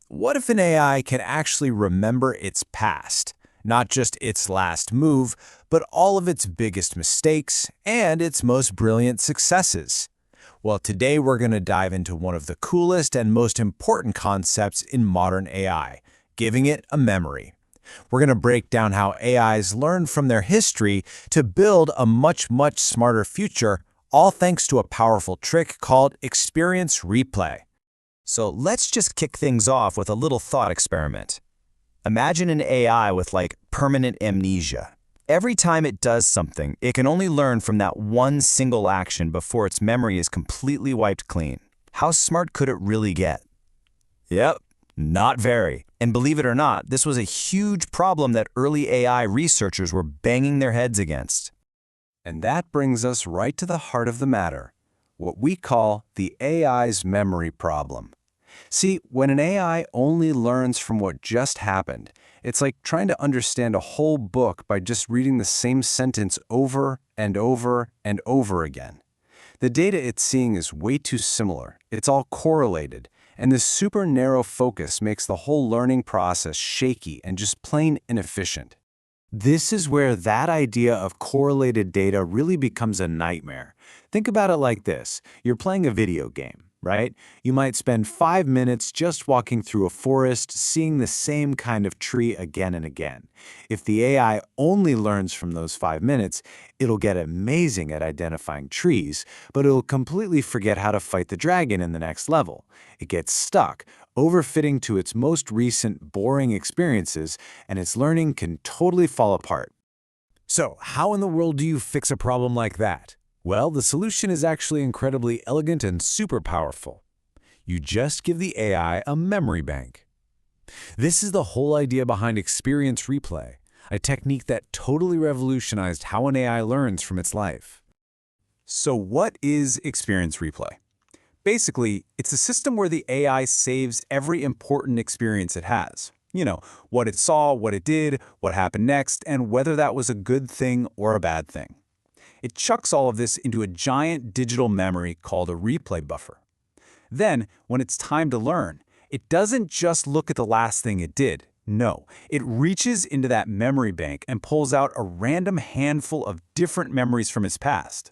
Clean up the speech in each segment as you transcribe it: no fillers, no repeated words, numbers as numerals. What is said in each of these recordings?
What if an AI can actually remember its past? Not just its last move, but all of its biggest mistakes and its most brilliant successes. Well, today we're going to dive into one of the coolest and most important concepts in modern AI, giving it a memory. We're going to break down how AIs learn from their history to build a much smarter future, all thanks to a powerful trick called experience replay. So let's just kick things off with a little thought experiment. Imagine an AI with permanent amnesia. Every time it does something, it can only learn from that one single action before its memory is completely wiped clean. How smart could it really get? Yep, not very. And believe it or not, this was a huge problem that early AI researchers were banging their heads against. And that brings us right to the heart of the matter, what we call the AI's memory problem. See, when an AI only learns from what just happened, it's like trying to understand a whole book by just reading the same sentence over and over and over again. The data it's seeing is way too similar, it's all correlated, and this super narrow focus makes the whole learning process shaky and just plain inefficient. This is where that idea of correlated data really becomes a nightmare. Think about it like this. You're playing a video game, right? You might spend 5 minutes just walking through a forest, seeing the same kind of tree again and again. If the AI only learns from those 5 minutes, it'll get amazing at identifying trees, but it'll completely forget how to fight the dragon in the next level. It gets stuck, overfitting to its most recent boring experiences, and its learning can totally fall apart. So, how in the world do you fix a problem like that? Well, the solution is actually incredibly elegant and super powerful. You just give the AI a memory bank. This is the whole idea behind experience replay, a technique that totally revolutionized how an AI learns from its life. So what is experience replay? Basically, it's a system where the AI saves every important experience it has. What it saw, what it did, what happened next, and whether that was a good thing or a bad thing. It chucks all of this into a giant digital memory called a replay buffer. Then, when it's time to learn, it doesn't just look at the last thing it did. No, it reaches into that memory bank and pulls out a random handful of different memories from its past.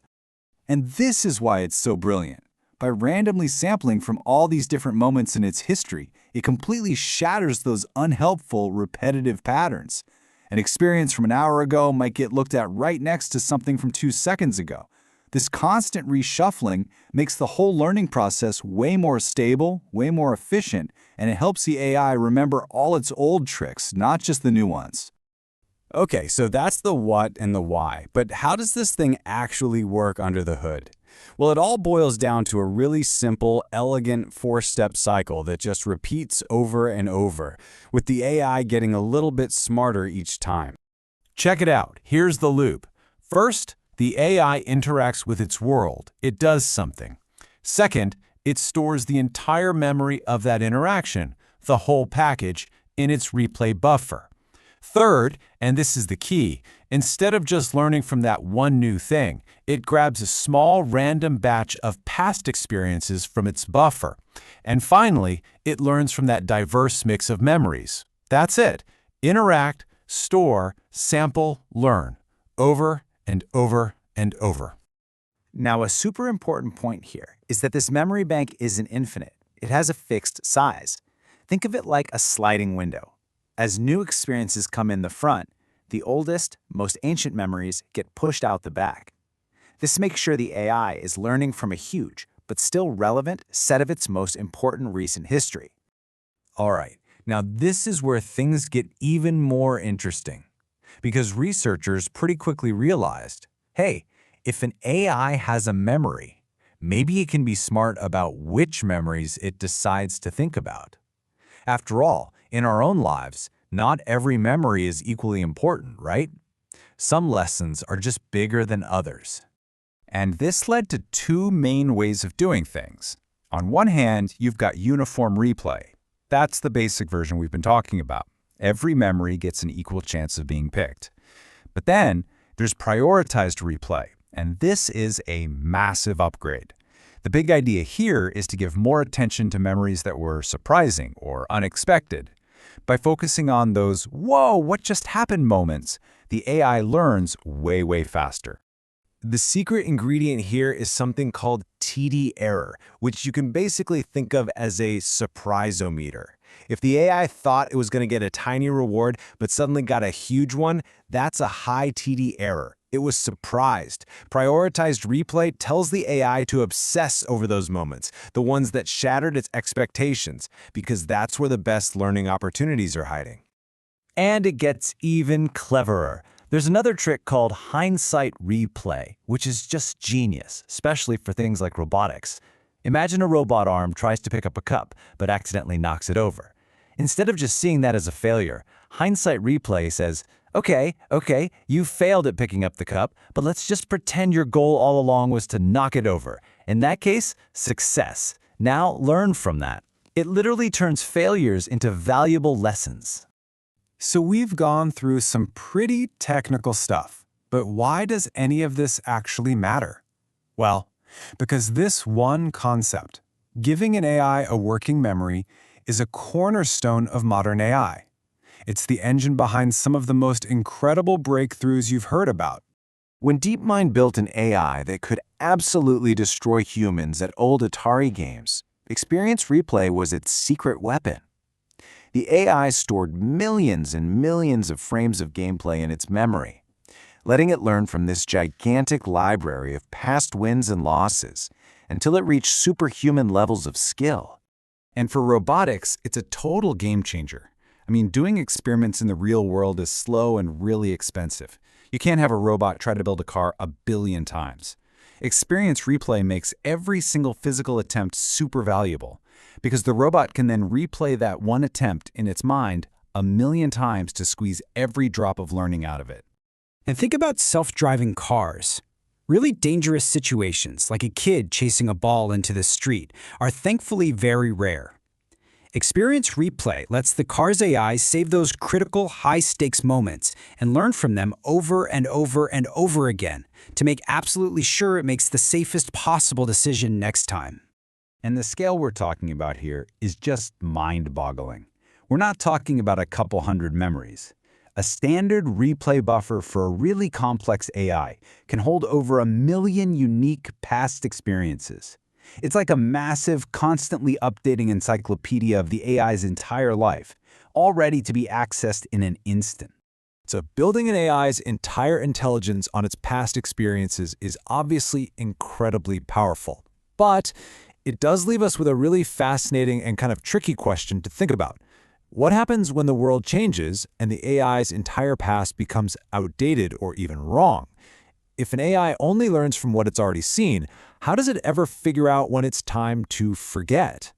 And this is why it's so brilliant. By randomly sampling from all these different moments in its history, it completely shatters those unhelpful, repetitive patterns. An experience from an hour ago might get looked at right next to something from 2 seconds ago. This constant reshuffling makes the whole learning process way more stable, way more efficient, and it helps the AI remember all its old tricks, not just the new ones. Okay, so that's the what and the why, but how does this thing actually work under the hood? Well, it all boils down to a really simple, elegant 4-step cycle that just repeats over and over, with the AI getting a little bit smarter each time. Check it out. Here's the loop. First, the AI interacts with its world. It does something. Second, it stores the entire memory of that interaction, the whole package, in its replay buffer. Third, and this is the key, instead of just learning from that one new thing, it grabs a small random batch of past experiences from its buffer. And finally, it learns from that diverse mix of memories. That's it. Interact, store, sample, learn. Over and over and over. Now, a super important point here is that this memory bank isn't infinite. It has a fixed size. Think of it like a sliding window. As new experiences come in the front, the oldest, most ancient memories get pushed out the back. This makes sure the AI is learning from a huge, but still relevant, set of its most important recent history. All right, now this is where things get even more interesting. Because researchers pretty quickly realized, hey, if an AI has a memory, maybe it can be smart about which memories it decides to think about. After all, in our own lives, not every memory is equally important, right? Some lessons are just bigger than others. And this led to 2 main ways of doing things. On one hand, you've got uniform replay. That's the basic version we've been talking about. Every memory gets an equal chance of being picked. But then there's prioritized replay, and this is a massive upgrade. The big idea here is to give more attention to memories that were surprising or unexpected. By focusing on those, whoa, what just happened moments, the AI learns way faster. The secret ingredient here is something called TD error, which you can basically think of as a surprisometer. If the AI thought it was going to get a tiny reward but suddenly got a huge one, that's a high TD error. It was surprised. Prioritized replay tells the AI to obsess over those moments, the ones that shattered its expectations, because that's where the best learning opportunities are hiding. And it gets even cleverer. There's another trick called Hindsight replay, which is just genius, especially for things like robotics. Imagine a robot arm tries to pick up a cup, but accidentally knocks it over. Instead of just seeing that as a failure, Hindsight replay says, Okay, you failed at picking up the cup, but let's just pretend your goal all along was to knock it over. In that case, success. Now learn from that. It literally turns failures into valuable lessons. So we've gone through some pretty technical stuff, but why does any of this actually matter? Well, because this one concept, giving an AI a working memory, is a cornerstone of modern AI. It's the engine behind some of the most incredible breakthroughs you've heard about. When DeepMind built an AI that could absolutely destroy humans at old Atari games, Experience Replay was its secret weapon. The AI stored millions and millions of frames of gameplay in its memory, letting it learn from this gigantic library of past wins and losses until it reached superhuman levels of skill. And for robotics, it's a total game changer. I mean, doing experiments in the real world is slow and really expensive. You can't have a robot try to build a car 1 billion times. Experience Replay makes every single physical attempt super valuable, because the robot can then replay that one attempt in its mind 1 million times to squeeze every drop of learning out of it. And think about self-driving cars. Really dangerous situations, like a kid chasing a ball into the street, are thankfully very rare. Experience Replay lets the car's AI save those critical, high-stakes moments and learn from them over and over and over again to make absolutely sure it makes the safest possible decision next time. And the scale we're talking about here is just mind-boggling. We're not talking about a couple hundred memories. A standard replay buffer for a really complex AI can hold over 1 million unique past experiences. It's like a massive, constantly updating encyclopedia of the AI's entire life, all ready to be accessed in an instant. So building an AI's entire intelligence on its past experiences is obviously incredibly powerful. But it does leave us with a really fascinating and kind of tricky question to think about. What happens when the world changes and the AI's entire past becomes outdated or even wrong? If an AI only learns from what it's already seen, how does it ever figure out when it's time to forget?